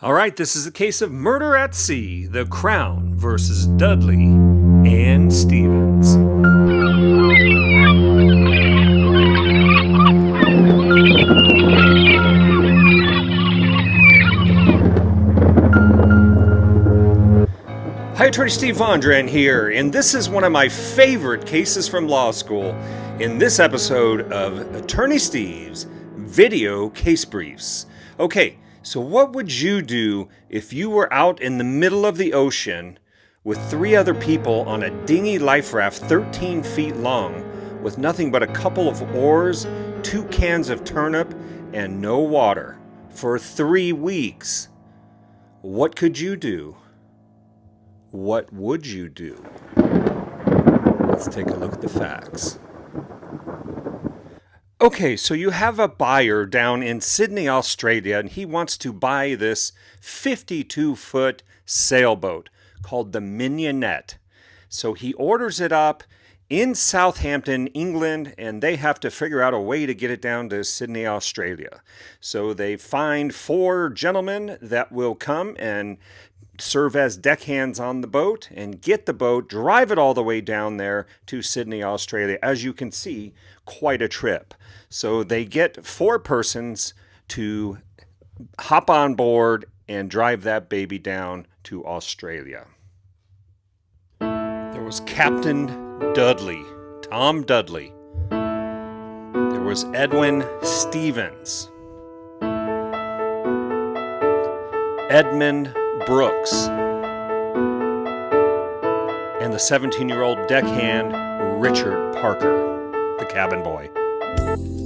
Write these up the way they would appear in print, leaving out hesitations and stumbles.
All right, this is a case of murder at sea, The Crown versus Dudley and Stephens. Hi, Attorney Steve Vondran here, and this is one of my favorite cases from law school in this episode of Attorney Steve's Video Case Briefs. Okay, so what would you do if you were out in the middle of the ocean with 3 other people on a dinghy life raft 13 feet long with nothing but a couple of oars, 2 cans of turnip, and no water for 3 weeks? What could you do? What would you do? Let's take a look at the facts. Okay, so you have a buyer down in Sydney, Australia, and he wants to buy this 52-foot sailboat called the Mignonette. So he orders it up in Southampton, England, and they have to figure out a way to get it down to Sydney, Australia. So they find 4 gentlemen that will come and serve as deckhands on the boat and get the boat, drive it all the way down there to Sydney, Australia. As you can see, quite a trip. So they get 4 persons to hop on board and drive that baby down to Australia. There was Captain Dudley, Tom Dudley. There was Edwin Stephens, Edmund Brooks, and the 17-year-old deckhand Richard Parker, the cabin boy.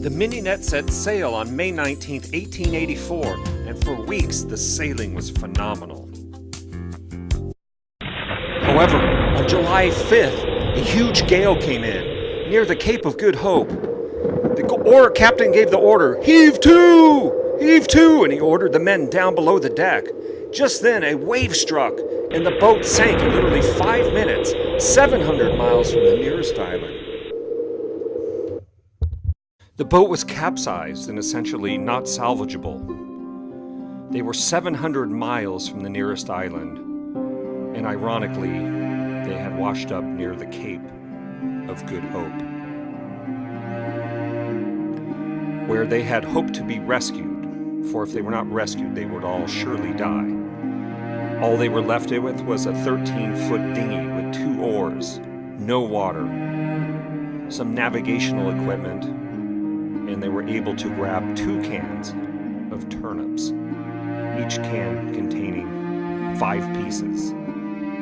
The Mignonette set sail on May 19, 1884, and for weeks the sailing was phenomenal. However, on July 5th, a huge gale came in near the Cape of Good Hope. The captain gave the order, "Heave to! Heave to!" and he ordered the men down below the deck. Just then, a wave struck, and the boat sank in literally 5 minutes, 700 miles from the nearest island. The boat was capsized and essentially not salvageable. They were 700 miles from the nearest island, and ironically, they had washed up near the Cape of Good Hope, where they had hoped to be rescued, for if they were not rescued, they would all surely die. All they were left with was a 13-foot dinghy with 2 oars, no water, some navigational equipment, and they were able to grab 2 cans of turnips, each can containing 5 pieces.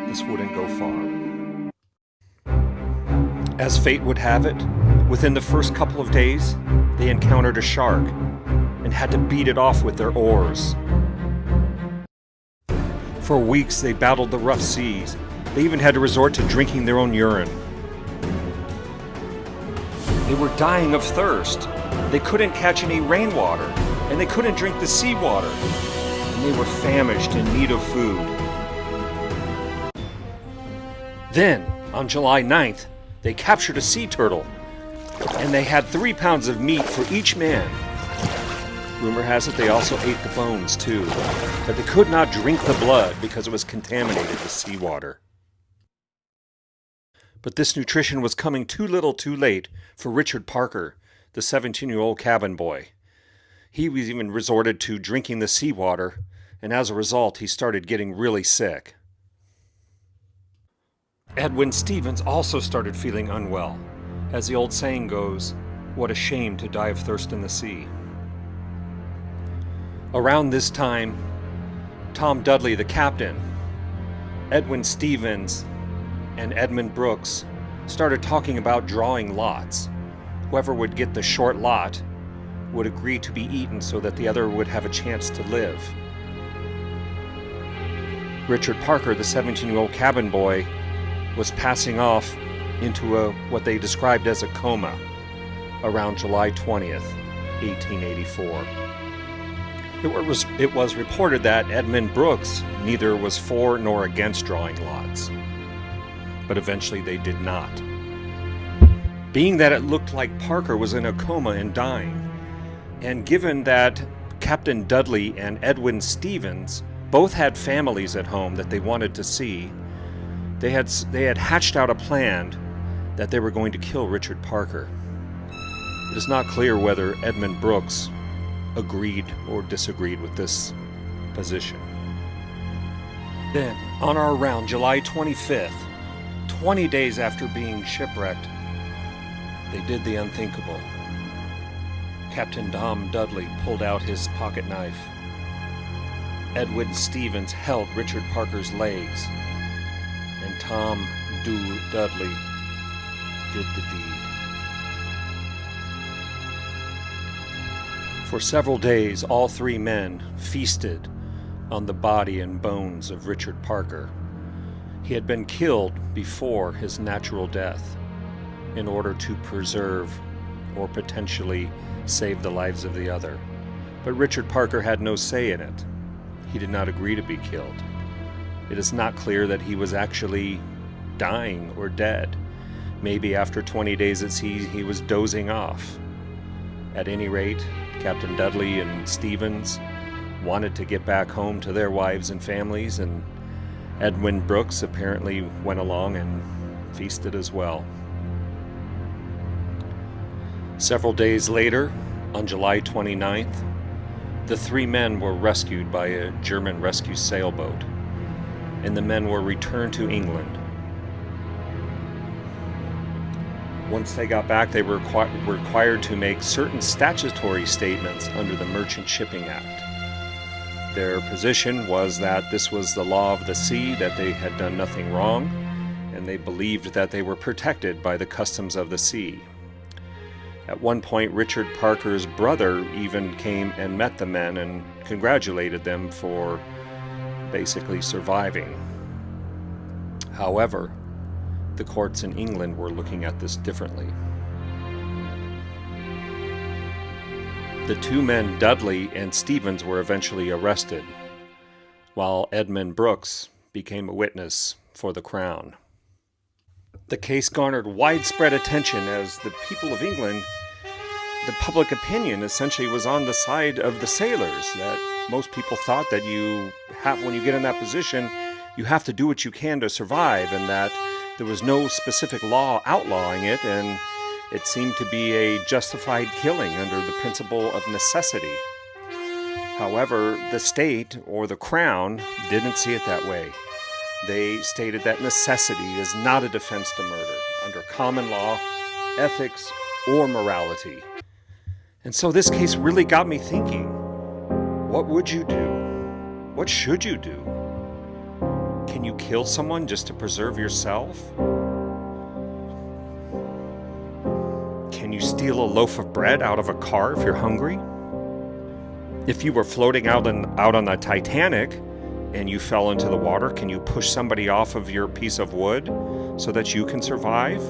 This wouldn't go far. As fate would have it, within the first couple of days, they encountered a shark and had to beat it off with their oars. For weeks, they battled the rough seas. They even had to resort to drinking their own urine. They were dying of thirst. They couldn't catch any rainwater, and they couldn't drink the seawater. And they were famished in need of food. Then, on July 9th, they captured a sea turtle, and they had 3 pounds of meat for each man. Rumor has it they also ate the bones too, but they could not drink the blood because it was contaminated with seawater. But this nutrition was coming too little too late for Richard Parker, the 17-year-old cabin boy. He was even resorted to drinking the seawater, and as a result, he started getting really sick. Edwin Stephens also started feeling unwell. As the old saying goes, what a shame to die of thirst in the sea. Around this time, Tom Dudley, the captain, Edwin Stephens, and Edmund Brooks started talking about drawing lots. Whoever would get the short lot would agree to be eaten so that the other would have a chance to live. Richard Parker, the 17-year-old cabin boy, was passing off into what they described as a coma around July 20th, 1884. It was reported that Edmund Brooks neither was for nor against drawing lots, but eventually they did not. Being that it looked like Parker was in a coma and dying, and given that Captain Dudley and Edwin Stephens Both had families at home that they wanted to see. They had hatched out a plan that they were going to kill Richard Parker. It is not clear whether Edmund Brooks agreed or disagreed with this position. Then, on or around July 25th, 20 days after being shipwrecked, they did the unthinkable. Captain Tom Dudley pulled out his pocket knife. Edwin Stephens held Richard Parker's legs, and Tom Dudley did the deed. For several days, all three men feasted on the body and bones of Richard Parker. He had been killed before his natural death in order to preserve or potentially save the lives of the other. But Richard Parker had no say in it. He did not agree to be killed. It is not clear that he was actually dying or dead. Maybe after 20 days at sea, he was dozing off. At any rate, Captain Dudley and Stephens wanted to get back home to their wives and families, and Edwin Brooks apparently went along and feasted as well. Several days later, on July 29th, the three men were rescued by a German rescue sailboat, and the men were returned to England. Once they got back, they were required to make certain statutory statements under the Merchant Shipping Act. Their position was that this was the law of the sea, that they had done nothing wrong, and they believed that they were protected by the customs of the sea. At one point, Richard Parker's brother even came and met the men and congratulated them for basically surviving. However, the courts in England were looking at this differently. The two men, Dudley and Stephens, were eventually arrested, while Edmund Brooks became a witness for the Crown. The case garnered widespread attention as the people of England, the public opinion essentially was on the side of the sailors, that most people thought that when you get in that position, you have to do what you can to survive, and that there was no specific law outlawing it, and it seemed to be a justified killing under the principle of necessity. However, the state, or the Crown, didn't see it that way. They stated that necessity is not a defense to murder under common law, ethics, or morality. And so this case really got me thinking, what would you do? What should you do? Can you kill someone just to preserve yourself? Can you steal a loaf of bread out of a car if you're hungry? If you were floating out on the Titanic and you fell into the water, can you push somebody off of your piece of wood so that you can survive?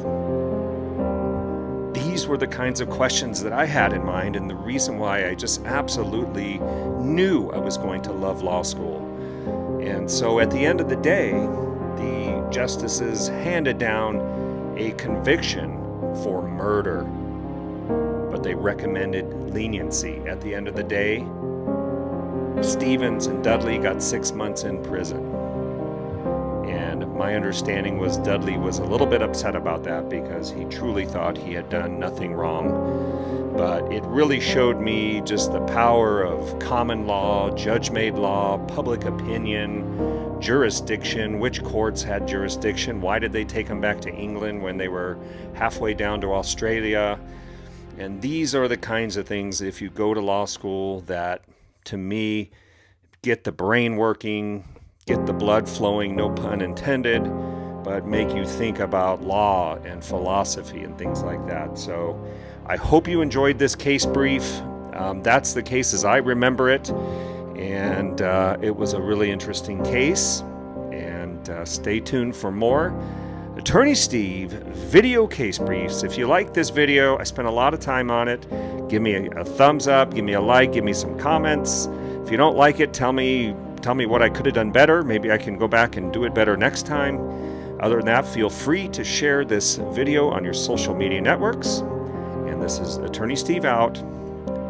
These were the kinds of questions that I had in mind, and the reason why I just absolutely knew I was going to love law school. And so at the end of the day, the justices handed down a conviction for murder, but they recommended leniency. At the end of the day, Stephens and Dudley got 6 months in prison. And my understanding was Dudley was a little bit upset about that because he truly thought he had done nothing wrong. But it really showed me just the power of common law, judge-made law, public opinion, jurisdiction, which courts had jurisdiction, why did they take them back to England when they were halfway down to Australia. And these are the kinds of things, if you go to law school, that, to me, get the brain working, get the blood flowing, no pun intended, but make you think about law and philosophy and things like that. So I hope you enjoyed this case brief. That's the case as I remember it, and it was a really interesting case. And stay tuned for more Attorney Steve video case briefs. If you like this video, I spent a lot of time on it. Give me a thumbs up, give me a like, give me some comments. If you don't like it, tell me what I could have done better. Maybe I can go back and do it better next time. Other than that, feel free to share this video on your social media networks. And this is Attorney Steve out.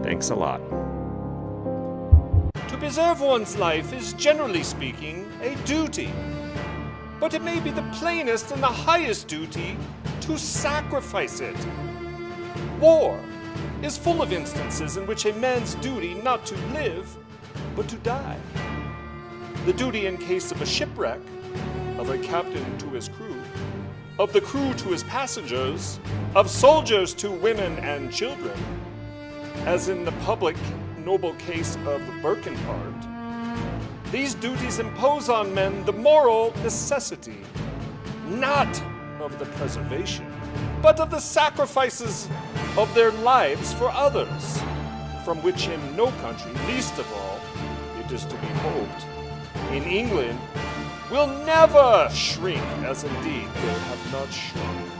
Thanks a lot. To preserve one's life is, generally speaking, a duty. But it may be the plainest and the highest duty to sacrifice it. War is full of instances in which a man's duty not to live, but to die. The duty in case of a shipwreck, of a captain to his crew, of the crew to his passengers, of soldiers to women and children, as in the public noble case of Birkenhard. These duties impose on men the moral necessity, not of the preservation, but of the sacrifices of their lives for others, from which in no country, least of all, it is to be hoped, in England, will never shrink, as indeed they have not shrunk.